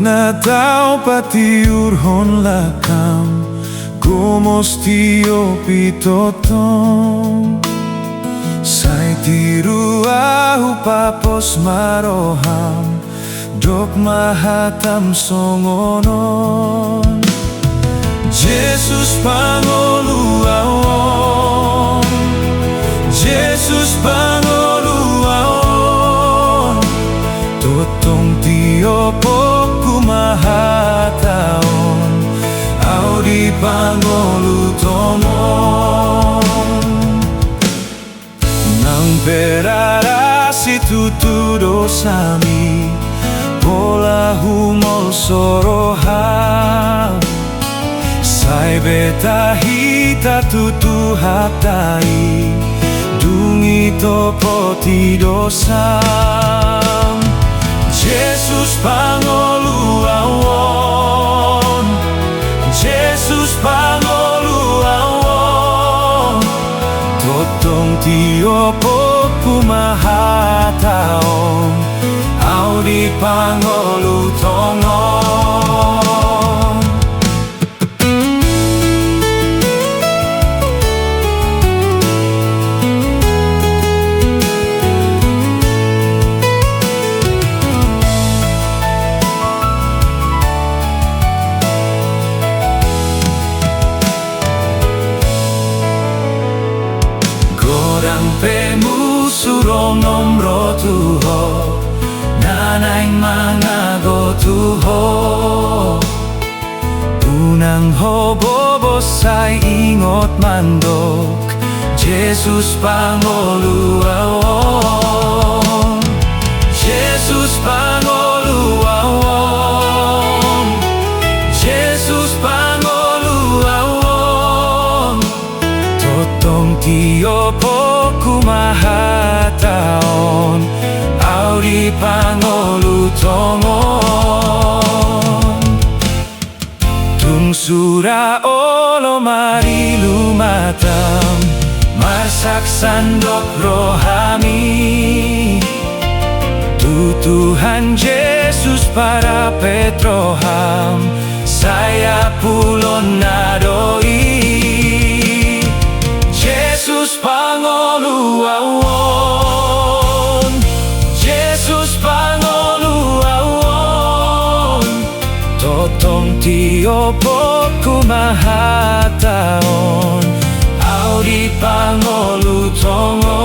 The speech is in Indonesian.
Na tao patiurhon lakam Gumostio pitotong Say tiru ahu papos maroham Dok mahatam songonon Jesus pangoluaon Jesus pangoluaon Totong tiopo mahataon au di pangolutomon nang perarasi tutudo sami pola humol soroha sai beta hita tutu hatai dungi topo tidosam Jesus pangoluaon Jesus pangoluaon Totong tiopo kumahataon au di pangolutongon Pemusurong nomro tuho Nanaing mga gotuho Unang hobobos ay ingot mandok Jesus pangoluaon Jesus pangoluaon Jesus pangoluaon Totong tiopo kumahataon au di pangolutongon Tungsura olo mari lumatam Marsaksandok rohami Tutuhan Jesus para Petroham Saya pulon nadoi Jesus pangoluaon Jesus pangoluaon Totong tiopo kumahataon au di pangolutongon